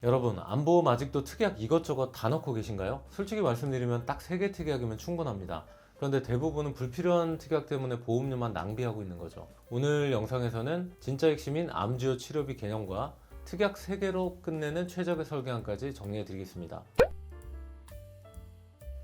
여러분, 안보험 아직도 특약 이것저것 다 넣고 계신가요? 솔직히 말씀드리면 딱 3개 특약이면 충분합니다. 그런데 대부분은 불필요한 특약 때문에 보험료만 낭비하고 있는 거죠. 오늘 영상에서는 진짜 핵심인 암주요 치료비 개념과 특약 3개로 끝내는 최적의 설계안까지 정리해 드리겠습니다.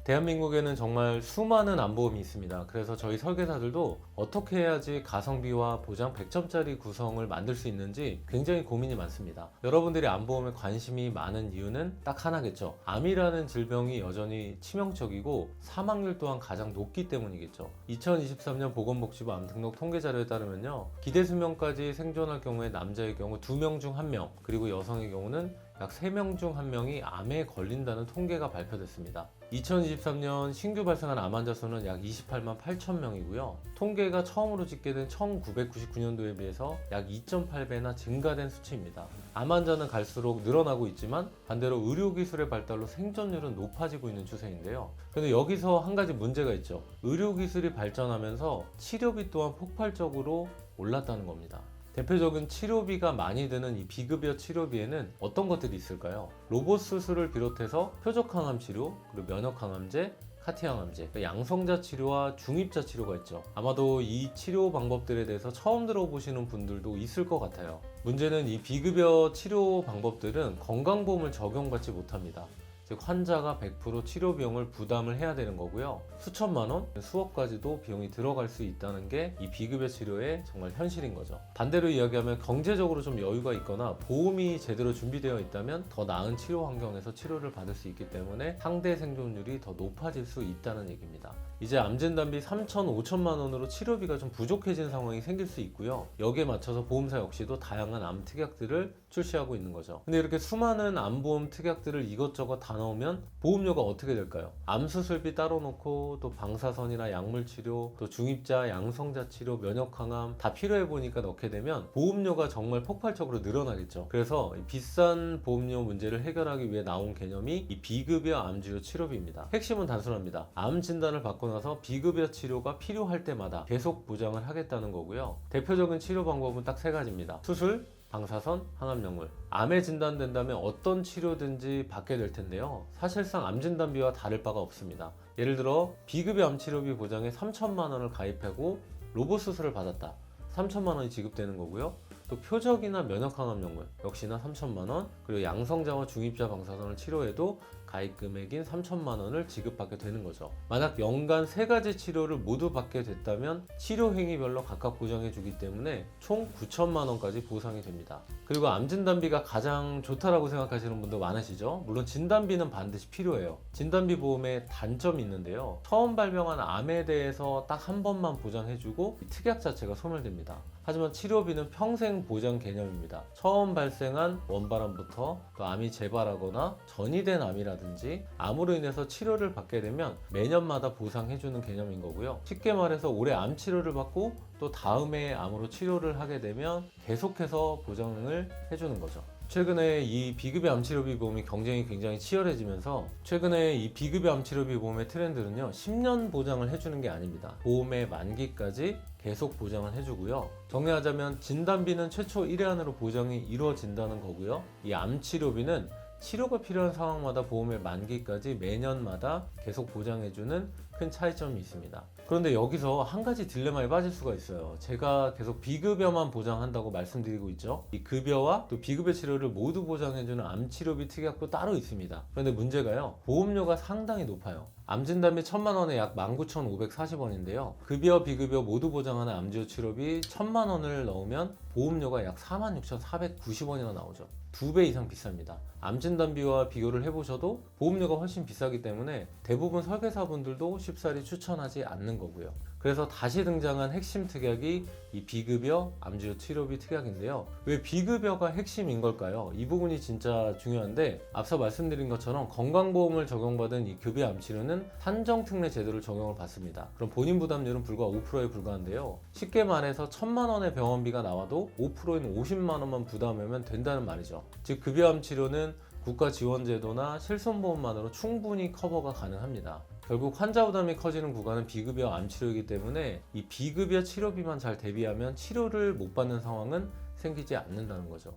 대한민국에는 정말 수많은 안보험이 있습니다. 그래서 저희 설계사들도 어떻게 해야지 가성비와 보장 100점짜리 구성을 만들 수 있는지 굉장히 고민이 많습니다. 여러분들이 안보험에 관심이 많은 이유는 딱 하나겠죠. 암이라는 질병이 여전히 치명적이고 사망률 또한 가장 높기 때문이겠죠. 2023년 보건복지부 암 등록 통계 자료에 따르면요, 기대수명까지 생존할 경우에 남자의 경우 2명 중 1명, 그리고 여성의 경우는 약 3명 중 1명이 암에 걸린다는 통계가 발표됐습니다. 2023년 신규 발생한 암 환자 수는 약 28만 8천 명이고요. 통계가 처음으로 집계된 1999년도에 비해서 약 2.8배나 증가된 수치입니다. 암 환자는 갈수록 늘어나고 있지만 반대로 의료기술의 발달로 생존율은 높아지고 있는 추세인데요. 근데 여기서 한 가지 문제가 있죠. 의료기술이 발전하면서 치료비 또한 폭발적으로 올랐다는 겁니다. 대표적인 치료비가 많이 드는 이 비급여 치료비에는 어떤 것들이 있을까요? 로봇 수술을 비롯해서 표적항암 치료, 그리고 면역항암제, 카티항암제, 양성자 치료와 중입자 치료가 있죠. 아마도 이 치료 방법들에 대해서 처음 들어보시는 분들도 있을 것 같아요. 문제는 이 비급여 치료 방법들은 건강보험을 적용받지 못합니다. 즉 환자가 100% 치료 비용을 부담을 해야 되는 거고요. 수천만 원, 수억까지도 비용이 들어갈 수 있다는 게 이 비급여 치료의 정말 현실인 거죠. 반대로 이야기하면 경제적으로 좀 여유가 있거나 보험이 제대로 준비되어 있다면 더 나은 치료 환경에서 치료를 받을 수 있기 때문에 상대 생존율이 더 높아질 수 있다는 얘기입니다. 이제 암 진단비 3천, 5천만 원으로 치료비가 좀 부족해진 상황이 생길 수 있고요. 여기에 맞춰서 보험사 역시도 다양한 암 특약들을 출시하고 있는 거죠. 근데 이렇게 수많은 암보험 특약들을 이것저것 다 넣으면 보험료가 어떻게 될까요? 암 수술비 따로 놓고 또 방사선이나 약물 치료, 또 중입자, 양성자 치료, 면역항암 다 필요해 보니까 넣게 되면 보험료가 정말 폭발적으로 늘어나겠죠. 그래서 이 비싼 보험료 문제를 해결하기 위해 나온 개념이 이 비급여 암주요 치료비입니다. 핵심은 단순합니다. 암 진단을 받고 나서 비급여 치료가 필요할 때마다 계속 보장을 하겠다는 거고요. 대표적인 치료 방법은 딱 3가지입니다. 수술, 방사선, 항암약물. 암에 진단된다면 어떤 치료든지 받게 될 텐데요. 사실상 암 진단비와 다를 바가 없습니다. 예를 들어 비급여 암 치료비 보장에 3천만 원을 가입하고 로봇 수술을 받았다. 3천만 원이 지급되는 거고요. 또 표적이나 면역항암약물 역시나 3천만 원, 그리고 양성자와 중입자 방사선을 치료해도 가입 금액인 3천만 원을 지급받게 되는 거죠. 만약 연간 3가지 치료를 모두 받게 됐다면 치료 행위별로 각각 보장해 주기 때문에 총 9천만 원까지 보상이 됩니다. 그리고 암 진단비가 가장 좋다라고 생각하시는 분도 많으시죠? 물론 진단비는 반드시 필요해요. 진단비 보험에 단점이 있는데요. 처음 발병한 암에 대해서 딱 한 번만 보장해주고 특약 자체가 소멸됩니다. 하지만 치료비는 평생 보장 개념입니다. 처음 발생한 원발암부터 또 암이 재발하거나 전이된 암이라든지 암으로 인해서 치료를 받게 되면 매년마다 보상해주는 개념인 거고요. 쉽게 말해서 올해 암 치료를 받고 또 다음에 암으로 치료를 하게 되면 계속해서 보장을 해주는 거죠. 최근에 이 비급여 암치료비 보험이 경쟁이 굉장히 치열해지면서 최근에 이 비급여 암치료비 보험의 트렌드는요, 10년 보장을 해주는 게 아닙니다. 보험의 만기까지 계속 보장을 해주고요. 정리하자면 진단비는 최초 1회 안으로 보장이 이루어진다는 거고요. 이 암치료비는 치료가 필요한 상황마다 보험의 만기까지 매년마다 계속 보장해주는 큰 차이점이 있습니다. 그런데 여기서 한 가지 딜레마에 빠질 수가 있어요. 제가 계속 비급여만 보장한다고 말씀드리고 있죠. 이 급여와 또 비급여 치료를 모두 보장해주는 암치료비 특약도 따로 있습니다. 그런데 문제가요, 보험료가 상당히 높아요. 암진단비 1천만 원에 약 19,540원인데요. 급여, 비급여 모두 보장하는 암주요 치료비 1천만 원을 넣으면 보험료가 약 46,490원이나 나오죠. 2배 이상 비쌉니다. 암진단비와 비교를 해보셔도 보험료가 훨씬 비싸기 때문에 대부분 설계사분들도 쉽사리 추천하지 않는 거고요. 그래서 다시 등장한 핵심 특약이 이 비급여 암주요 치료비 특약인데요. 왜 비급여가 핵심인 걸까요? 이 부분이 진짜 중요한데, 앞서 말씀드린 것처럼 건강보험을 적용받은 이 급여 암치료는 산정특례 제도를 적용을 받습니다. 그럼 본인 부담률은 불과 5%에 불과한데요. 쉽게 말해서 1천만 원의 병원비가 나와도 5%인 50만 원만 부담하면 된다는 말이죠. 즉 급여 암치료는 국가 지원제도나 실손보험만으로 충분히 커버가 가능합니다. 결국 환자 부담이 커지는 구간은 비급여 암치료이기 때문에 이 비급여 치료비만 잘 대비하면 치료를 못 받는 상황은 생기지 않는다는 거죠.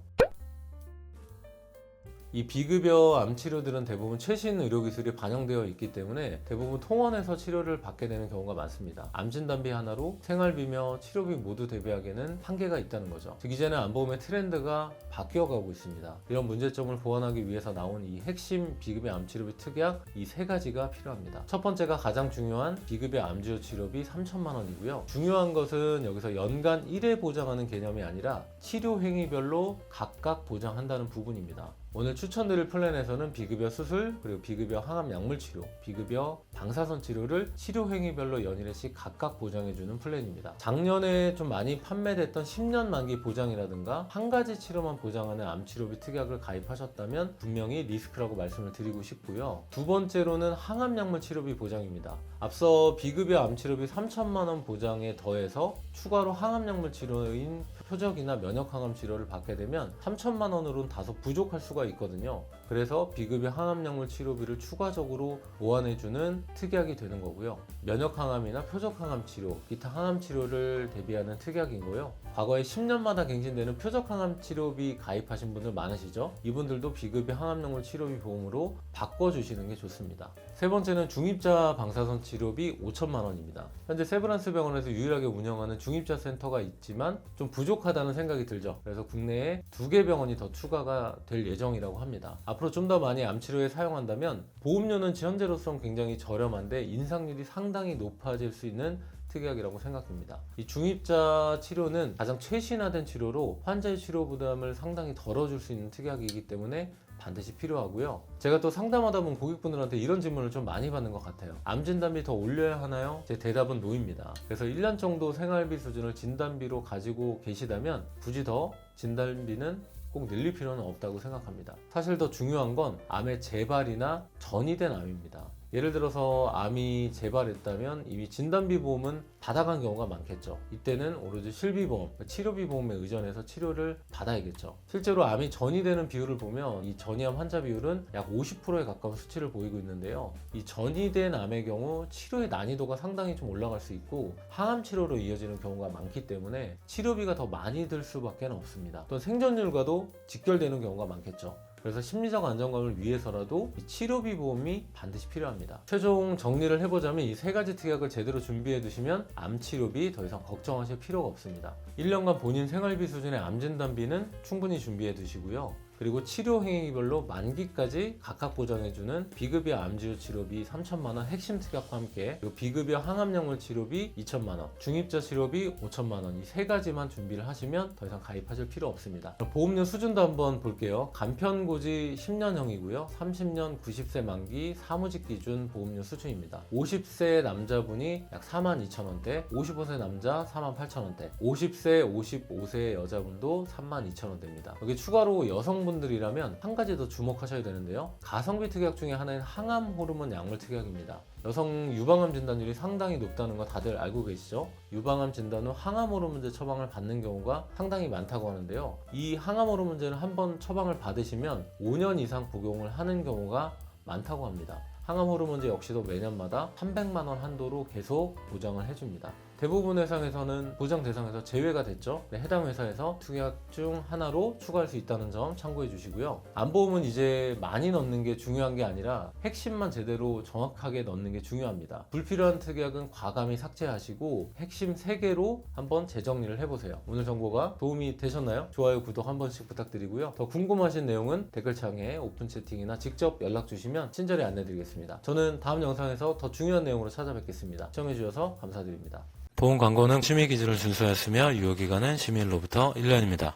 이 비급여 암 치료들은 대부분 최신 의료기술이 반영되어 있기 때문에 대부분 통원에서 치료를 받게 되는 경우가 많습니다. 암 진단비 하나로 생활비며 치료비 모두 대비하기에는 한계가 있다는 거죠. 즉 이제는 암보험의 트렌드가 바뀌어가고 있습니다. 이런 문제점을 보완하기 위해서 나온 이 핵심 비급여 암 치료비 특약 이 세 가지가 필요합니다. 첫 번째가 가장 중요한 비급여 암주요 치료비 3천만 원이고요. 중요한 것은 여기서 연간 1회 보장하는 개념이 아니라 치료 행위별로 각각 보장한다는 부분입니다. 오늘 추천드릴 플랜에서는 비급여 수술, 그리고 비급여 항암 약물 치료, 비급여 방사선 치료를 치료 행위별로 연일씩 각각 보장해주는 플랜입니다. 작년에 좀 많이 판매됐던 10년 만기 보장이라든가 한 가지 치료만 보장하는 암 치료비 특약을 가입하셨다면 분명히 리스크라고 말씀을 드리고 싶고요. 두 번째로는 항암 약물 치료비 보장입니다. 앞서 비급여 암 치료비 3천만 원 보장에 더해서 추가로 항암 약물 치료인 표적이나 면역 항암 치료를 받게 되면 3천만 원으로는 다소 부족할 수가 있거든요. 그래서 비급여 항암 약물 치료비를 추가적으로 보완해주는 특약이 되는 거고요. 면역 항암이나 표적 항암 치료, 기타 항암 치료를 대비하는 특약인 거요. 과거에 10년마다 갱신되는 표적 항암 치료비 가입하신 분들 많으시죠? 이분들도 비급여 항암 약물 치료비 보험으로 바꿔주시는 게 좋습니다. 세 번째는 중입자 방사선 치료비 5천만 원입니다. 현재 세브란스 병원에서 유일하게 운영하는 중입자 센터가 있지만 좀 부족하다는 생각이 들죠. 그래서 국내에 2개 병원이 더 추가가 될 예정이라고 합니다. 앞으로 좀 더 많이 암치료에 사용한다면 보험료는 현재로서는 굉장히 저렴한데 인상률이 상당히 높아질 수 있는 특약이라고 생각됩니다. 이 중입자 치료는 가장 최신화된 치료로 환자의 치료 부담을 상당히 덜어줄 수 있는 특약이기 때문에 반드시 필요하고요. 제가 또 상담하다 보면 고객분들한테 이런 질문을 좀 많이 받는 것 같아요. 암 진단비 더 올려야 하나요? 제 대답은 노입니다. 그래서 1년 정도 생활비 수준을 진단비로 가지고 계시다면 굳이 더 진단비는 꼭 늘릴 필요는 없다고 생각합니다. 사실 더 중요한 건 암의 재발이나 전이된 암입니다. 예를 들어서 암이 재발했다면 이미 진단비 보험은 받아간 경우가 많겠죠. 이때는 오로지 실비보험, 치료비 보험에 의존해서 치료를 받아야겠죠. 실제로 암이 전이되는 비율을 보면 이 전이암 환자 비율은 약 50%에 가까운 수치를 보이고 있는데요. 이 전이된 암의 경우 치료의 난이도가 상당히 좀 올라갈 수 있고 항암 치료로 이어지는 경우가 많기 때문에 치료비가 더 많이 들 수밖에 없습니다. 또 생존율과도 직결되는 경우가 많겠죠. 그래서 심리적 안정감을 위해서라도 이 치료비 보험이 반드시 필요합니다. 최종 정리를 해보자면 이 세 가지 특약을 제대로 준비해 두시면 암 치료비 더 이상 걱정하실 필요가 없습니다. 1년간 본인 생활비 수준의 암 진단비는 충분히 준비해 두시고요. 그리고 치료 행위별로 만기까지 각각 보장해주는 비급여 암주요 치료비 3천만 원 핵심 특약과 함께 그리고 비급여 항암 약물 치료비 2천만 원, 중입자 치료비 5천만 원 이 세 가지만 준비를 하시면 더 이상 가입하실 필요 없습니다. 보험료 수준도 한번 볼게요. 간편고지 10년형이고요. 30년 90세 만기 사무직 기준 보험료 수준입니다. 50세 남자분이 약 42,000원대, 55세 남자 48,000원대, 50세, 55세 여자분도 32,000원대입니다. 여기 추가로 여성분들이라면 한 가지 더 주목하셔야 되는데요. 가성비 특약 중에 하나인 항암 호르몬 약물 특약입니다. 여성 유방암 진단율이 상당히 높다는 거 다들 알고 계시죠? 유방암 진단 후 항암 호르몬제 처방을 받는 경우가 상당히 많다고 하는데요. 이 항암 호르몬제는 한번 처방을 받으시면 5년 이상 복용을 하는 경우가 많다고 합니다. 항암 호르몬제 역시도 매년마다 300만 원 한도로 계속 보장을 해줍니다. 대부분 회사에서는 보장 대상에서 제외가 됐죠. 해당 회사에서 특약 중 하나로 추가할 수 있다는 점 참고해 주시고요. 암보험은 이제 많이 넣는 게 중요한 게 아니라 핵심만 제대로 정확하게 넣는 게 중요합니다. 불필요한 특약은 과감히 삭제하시고 핵심 3개로 한번 재정리를 해보세요. 오늘 정보가 도움이 되셨나요? 좋아요, 구독 한 번씩 부탁드리고요. 더 궁금하신 내용은 댓글창에 오픈 채팅이나 직접 연락 주시면 친절히 안내 드리겠습니다. 저는 다음 영상에서 더 중요한 내용으로 찾아뵙겠습니다. 시청해 주셔서 감사드립니다. 보험 광고는 심의 기준을 준수하였으며 유효기간은 심의일로부터 1년입니다.